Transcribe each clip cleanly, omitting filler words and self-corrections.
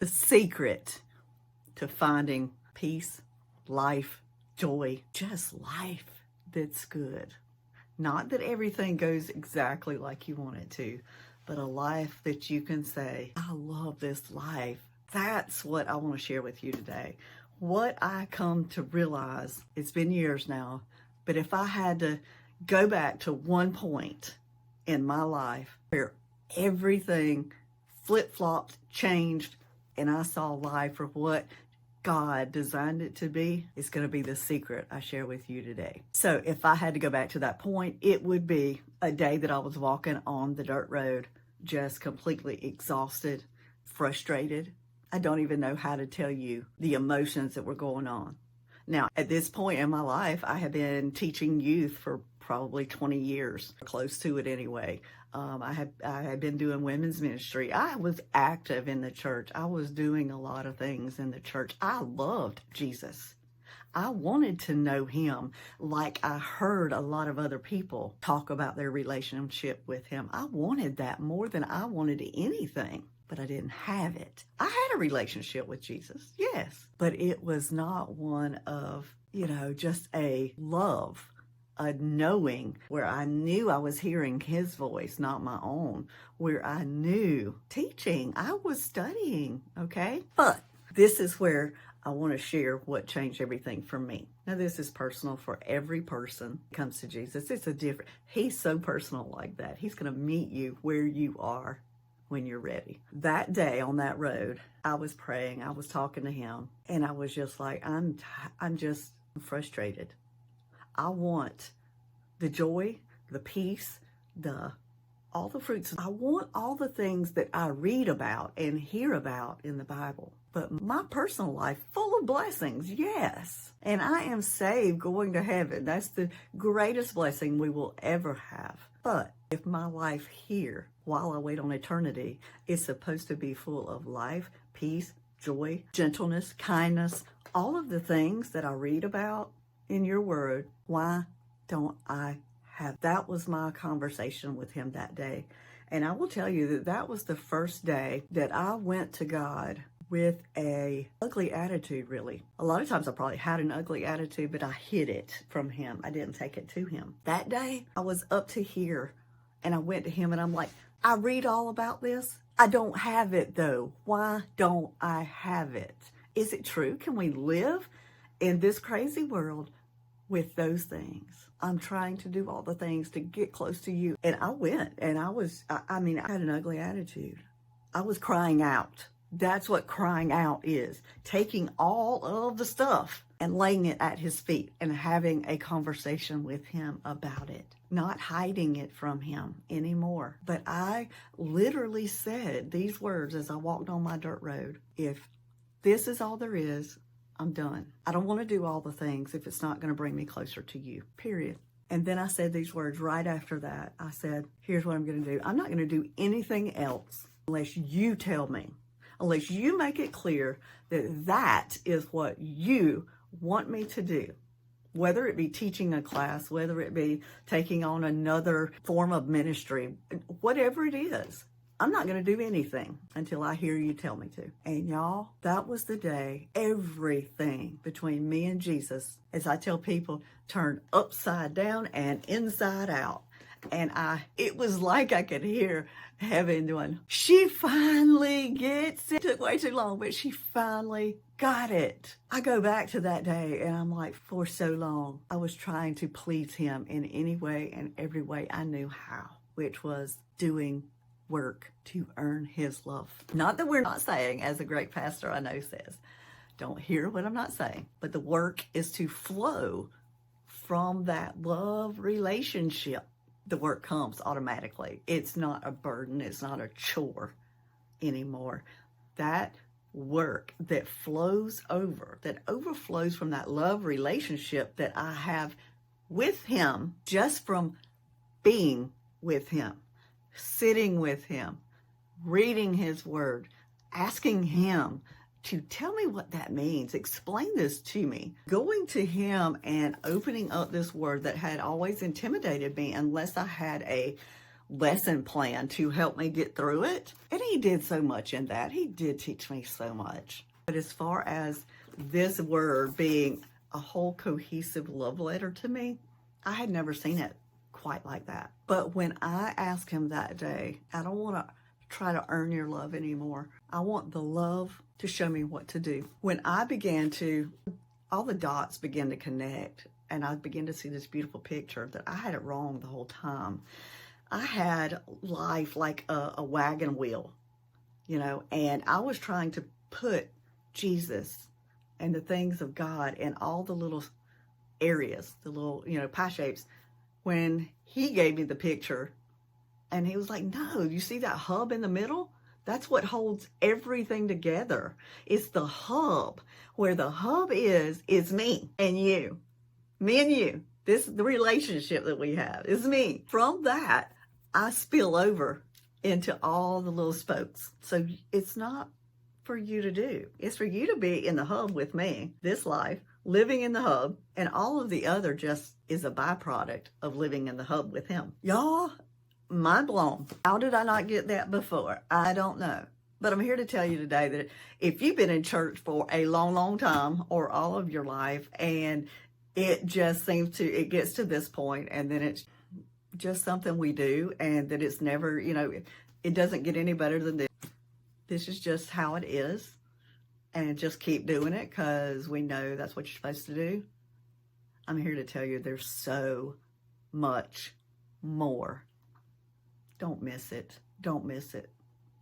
The secret to finding peace, life, joy, just life that's good. Not that everything goes exactly like you want it to, but a life that you can say, I love this life. That's what I want to share with you today. What I come to realize, it's been years now, but if I had to go back to one point in my life where everything flip-flopped, changed, and I saw life for what God designed it to be, it's going to be the secret I share with you today. So if I had to go back to that point, it would be a day that I was walking on the dirt road, just completely exhausted, frustrated. I don't even know how to tell you the emotions that were going on. Now, at this point in my life, I have been teaching youth for probably 20 years, close to it anyway. I had been doing women's ministry. I was active in the church. I was doing a lot of things in the church. I loved Jesus. I wanted to know him like I heard a lot of other people talk about their relationship with him. I wanted that more than I wanted anything, but I didn't have it. I had a relationship with Jesus, yes, but it was not one of, just a love, a knowing where I knew I was hearing his voice, not my own, where I knew teaching, I was studying, okay? But this is where I want to share what changed everything for me. Now, this is personal for every person that comes to Jesus. He's so personal like that. He's going to meet you where you are when you're ready. That day on that road, I was praying, I was talking to him, and I was just like, I'm just frustrated. I want the joy, the peace, all the fruits. I want all the things that I read about and hear about in the Bible. But my personal life, full of blessings, yes. And I am saved, going to heaven. That's the greatest blessing we will ever have. But if my life here, while I wait on eternity, is supposed to be full of life, peace, joy, gentleness, kindness, all of the things that I read about in your word, why don't I have? That was my conversation with him that day. And I will tell you that that was the first day that I went to God with a ugly attitude, really. A lot of times I probably had an ugly attitude, but I hid it from him. I didn't take it to him. That day, I was up to here, and I went to him, and I'm like, I read all about this. I don't have it, though. Why don't I have it? Is it true? Can we live in this crazy world with those things? I'm trying to do all the things to get close to you. And I went, and I had an ugly attitude. I was crying out. That's what crying out is. Taking all of the stuff and laying it at his feet and having a conversation with him about it. Not hiding it from him anymore. But I literally said these words as I walked on my dirt road. If this is all there is, I'm done. I don't want to do all the things if it's not going to bring me closer to you, period. And then I said these words right after that. I said, here's what I'm going to do. I'm not going to do anything else unless you tell me, unless you make it clear that that is what you want me to do. Whether it be teaching a class, whether it be taking on another form of ministry, whatever it is. I'm not going to do anything until I hear you tell me to. And y'all, that was the day everything between me and Jesus, as I tell people, turned upside down and inside out. And it was like I could hear heaven doing, she finally gets it. It took way too long, but she finally got it. I go back to that day and I'm like, for so long, I was trying to please him in any way and every way I knew how, which was doing work to earn his love. Not that we're not saying, as a great pastor I know says, don't hear what I'm not saying, but the work is to flow from that love relationship. The work comes automatically. It's not a burden. It's not a chore anymore. That work that flows over, that overflows from that love relationship that I have with him, just from being with him, sitting with him, reading his word, asking him to tell me what that means. Explain this to me. Going to him and opening up this word that had always intimidated me unless I had a lesson plan to help me get through it. And he did so much in that. He did teach me so much. But as far as this word being a whole cohesive love letter to me, I had never seen it quite like that. But when I asked him that day, I don't want to try to earn your love anymore. I want the love to show me what to do. When I began to, all the dots began to connect, and I began to see this beautiful picture that I had it wrong the whole time. I had life like a wagon wheel, and I was trying to put Jesus and the things of God in all the little areas, the little, pie shapes. When he gave me the picture, and he was like, no, you see that hub in the middle? That's what holds everything together. It's the hub. Where the hub is me and you. Me and you. The relationship that we have is me. From that, I spill over into all the little spokes. So it's not for you to do. It's for you to be in the hub with me, this life, living in the hub, and all of the other just is a byproduct of living in the hub with him. Y'all, mind blown. How did I not get that before? I don't know. But I'm here to tell you today that if you've been in church for a long, long time or all of your life, and it just it gets to this point, and then it's just something we do, and that it's never, it doesn't get any better than this. This is just how it is, and just keep doing it because we know that's what you're supposed to do. I'm here to tell you there's so much more. Don't miss it. Don't miss it.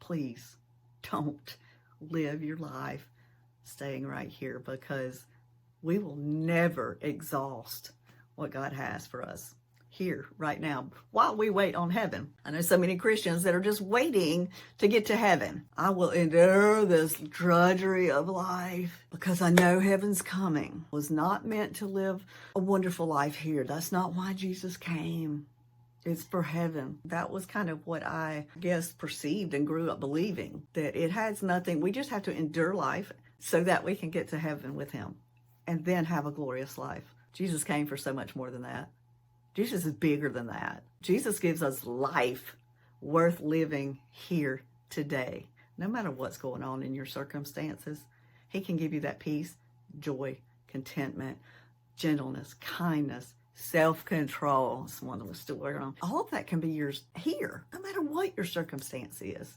Please don't live your life staying right here, because we will never exhaust what God has for us here right now while we wait on heaven. I know so many Christians that are just waiting to get to heaven. I will endure this drudgery of life because I know heaven's coming. I was not meant to live a wonderful life here. That's not why Jesus came. It's for heaven. That was kind of what I guess perceived and grew up believing, that it has nothing. We just have to endure life so that we can get to heaven with him and then have a glorious life. Jesus came for so much more than that. Jesus is bigger than that. Jesus gives us life worth living here today. No matter what's going on in your circumstances, he can give you that peace, joy, contentment, gentleness, kindness, self-control. It's one that we're still working on. All of that can be yours here, no matter what your circumstance is.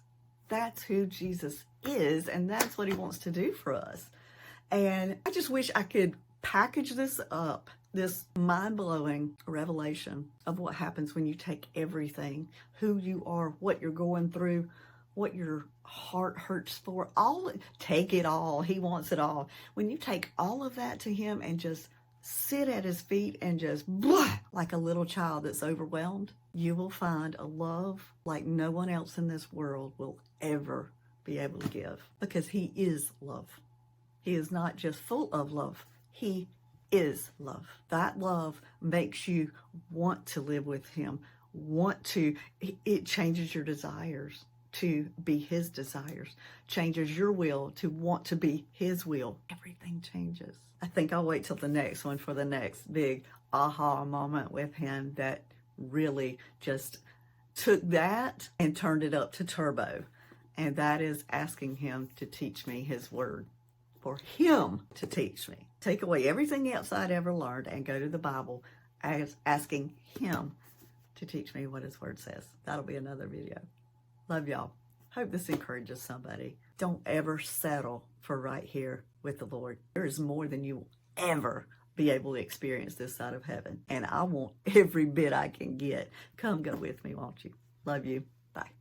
That's who Jesus is, and that's what he wants to do for us. And I just wish I could package this up, this mind-blowing revelation of what happens when you take everything, who you are, what you're going through, what your heart hurts for, take it all. He wants it all. When you take all of that to him and just sit at his feet and just blah, like a little child that's overwhelmed, you will find a love like no one else in this world will ever be able to give, because he is love. He is not just full of love. He is love. That love makes you want to live with him, it changes your desires to be his desires, changes your will to want to be his will. Everything changes. I think I'll wait till the next one for the next big aha moment with him that really just took that and turned it up to turbo. And that is asking him to teach me his word, for him to teach me. Take away everything else I'd ever learned and go to the Bible, asking him to teach me what his word says. That'll be another video. Love y'all. Hope this encourages somebody. Don't ever settle for right here with the Lord. There is more than you will ever be able to experience this side of heaven. And I want every bit I can get. Come go with me, won't you? Love you. Bye.